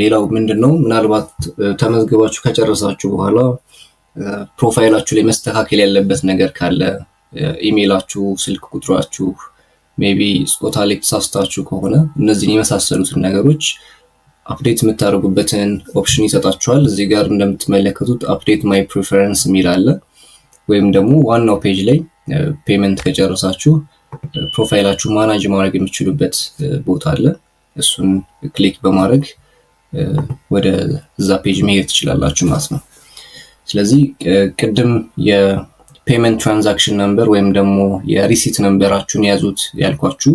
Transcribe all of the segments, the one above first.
ሌላው ምንድነው ምናልባት ተመዝግባችሁ ከጨረሳችሁ በኋላ ፕሮፋይላችሁ ላይ መስተካከል ያለበት ነገር ካለ ኢሜይላችሁ፣ ስልክ ቁጥራችሁ፣ ሜቢ ጾታ ላይ ተሳስታችሁ ከሆነ እነዚህን የመሳሰሉትን ነገሮች አፕዴት የምታደርጉበትን ኦፕሽን ይሰጣችኋል። እዚህ ጋር እንደምትመለከቱት አፕዴት ማይ ፕሪፈረንስ የሚል አለ። ወይም ደግሞ ዋናው ፔጅ ላይ ፔመንት ከጨረሳችሁ ፕሮፋይላችሁ ማናጅ ማድረግ የምትችሉበት ቦታ አለ። እሱን ክሊክ በማድረግ ወደ እዛ ፔጅ መሄድ ትችላላችሁ ማለት ነው። ስለዚህ ቅድም የፔመንት ትራንዛክሽን ነምበር ወይም ደግሞ የሪሲት ነምበራችሁን ያዙት ያልኳችሁ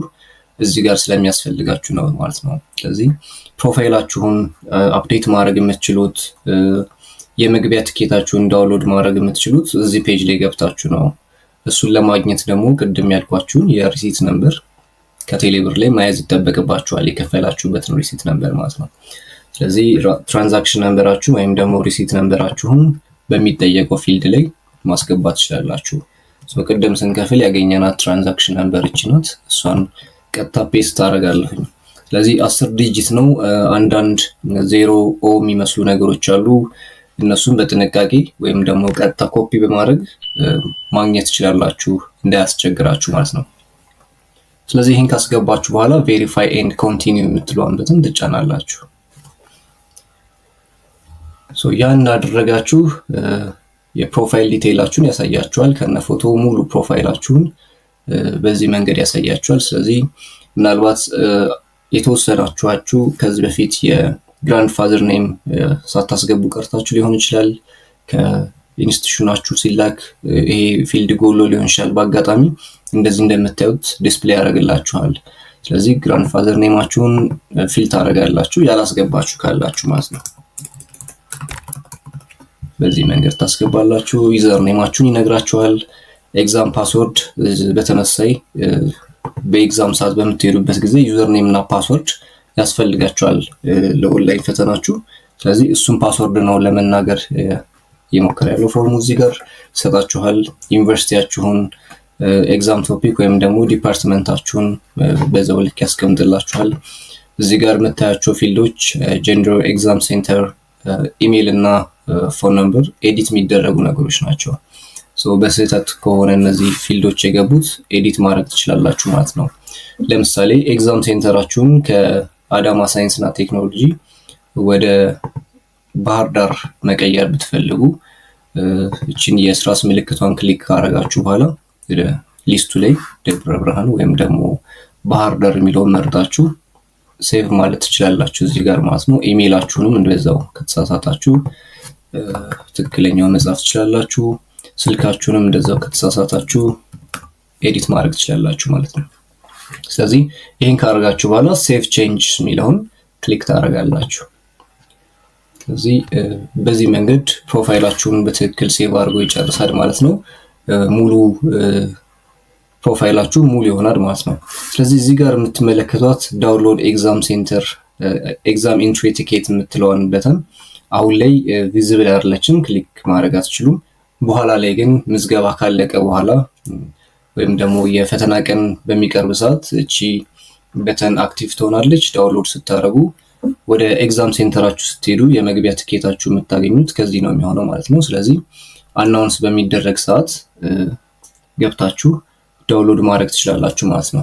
እዚህ ጋር ስለሚያስፈልጋችሁ ነው ማለት ነው። ስለዚህ ፕሮፋይላችሁን አፕዴት ማድረግ የምትችሉት የመግቢያ ትኬታችሁን ዳውንሎድ ማድረግ የምትችሉት እዚህ ፔጅ ላይ ገብታችሁ ነው። እሱን ለማግኘት ደግሞ ቅድም ያልኳችሁን የሪሲት ነምበር ከቴሌብር ላይ መያዝ ይጠበቅባችኋል፣ የከፈላችሁበትን ሪሲት ነምበር ማለት ነው። ስለዚህ ትራንዛክሽን ነምበራችሁ ወይም ደግሞ ሪሲት ነምበራችሁን በሚጠየቀው ፊልድ ላይ ማስገባት ትችላላችሁ። ቅድም ስንከፍል ያገኘናት ትራንዛክሽን ነምበር እቺ ናት። እሷን ቀጥታ ፔስት አደርጋለሁ። ስለዚህ 10 ዲጂት ነው። አንዳንድ ዜሮ ኦ የሚመስሉ ነገሮች አሉ። እነሱን በጥንቃቄ ወይም ደግሞ ቀጥታ ኮፒ በማድረግ ማግኘት ትችላላችሁ እንዳያስቸግራችሁ ማለት ነው። ስለዚህ ይህን ካስገባችሁ በኋላ ቬሪፋይ ኤንድ ኮንቲኒው የምትለዋን በተን ትጫናላችሁ። ያን አደረጋችሁ የፕሮፋይል ዲቴይላችሁን ያሳያችኋል። ከነ ፎቶ ሙሉ ፕሮፋይላችሁን በዚህ መንገድ ያሳያችኋል። ስለዚህ ምናልባት የተወሰናችሁ ከዚህ በፊት የግራንድ ፋዘር ኔም ሳታስገቡ ቀርታችሁ ሊሆን ይችላል። ከኢንስቲትዩሽናችሁ ሲላክ ይሄ ፊልድ ጎሎ ሊሆን ይችላል። በአጋጣሚ እንደዚህ እንደምታዩት ዲስፕሌይ ያደርግላችኋል። ስለዚህ ግራንድ ፋዘር ኔማችሁን ፊል ታደርጋላችሁ ያላስገባችሁ ካላችሁ ማለት ነው። በዚህ መንገድ ታስገባላችሁ። ዩዘር ኔማችሁን ይነግራችኋል። ኤግዛም ፓስወርድ በተመሳይ በኤግዛም ሰዓት በምትሄዱበት ጊዜ ዩዘር ኔም እና ፓስወርድ ያስፈልጋችኋል ለኦንላይን ፈተናችሁ። ስለዚህ እሱም ፓስወርድ ነው ለመናገር እየሞከረ ያለው ፎርሙ እዚህ ጋር ይሰጣችኋል። ዩኒቨርሲቲያችሁን፣ ኤግዛም ቶፒክ ወይም ደግሞ ዲፓርትመንታችሁን በዛው ልክ ያስቀምጥላችኋል። እዚህ ጋር የምታያቸው ፊልዶች ጀንደር፣ ኤግዛም ሴንተር፣ ኢሜይል እና ፎን ነምበር ኤዲት የሚደረጉ ነገሮች ናቸው። በስህተት ከሆነ እነዚህ ፊልዶች የገቡት ኤዲት ማድረግ ትችላላችሁ ማለት ነው። ለምሳሌ ኤግዛም ሴንተራችሁን ከአዳማ ሳይንስና ቴክኖሎጂ ወደ ባህር ዳር መቀየር ብትፈልጉ እቺን የስራስ ምልክቷን ክሊክ ካደረጋችሁ በኋላ ወደ ሊስቱ ላይ ደብረ ብርሃን ወይም ደግሞ ባህር ዳር የሚለውን መርጣችሁ ሴቭ ማለት ትችላላችሁ እዚህ ጋር ማለት ነው። ኢሜይላችሁንም እንደዛው ከተሳሳታችሁ ትክክለኛው መጻፍ ትችላላችሁ። ስልካችሁንም እንደዛው ከተሳሳታችሁ ኤዲት ማድረግ ትችላላችሁ ማለት ነው። ስለዚህ ይሄን ካደረጋችሁ በኋላ ሴቭ ቼንጅ የሚለውን ክሊክ ታደርጋላችሁ። ስለዚህ በዚህ መንገድ ፕሮፋይላችሁን በትክክል ሴቭ አድርጎ ይጨርሳል ማለት ነው። ሙሉ ፕሮፋይላችሁ ሙሉ ይሆናል ማለት ነው። ስለዚህ እዚህ ጋር የምትመለከቷት ዳውንሎድ ኤግዛም ሴንተር ኤግዛም ኢንትሪ ቲኬት የምትለዋን በተን አሁን ላይ ቪዚብል አይደለችም፣ ክሊክ ማድረግ አትችሉም። በኋላ ላይ ግን ምዝገባ ካለቀ በኋላ ወይም ደግሞ የፈተና ቀን በሚቀርብ ሰዓት እቺ በተን አክቲቭ ትሆናለች። ዳውንሎድ ስታደርጉ ወደ ኤግዛም ሴንተራችሁ ስትሄዱ የመግቢያ ትኬታችሁ የምታገኙት ከዚህ ነው የሚሆነው ማለት ነው። ስለዚህ አናውንስ በሚደረግ ሰዓት ገብታችሁ ዳውንሎድ ማድረግ ትችላላችሁ ማለት ነው።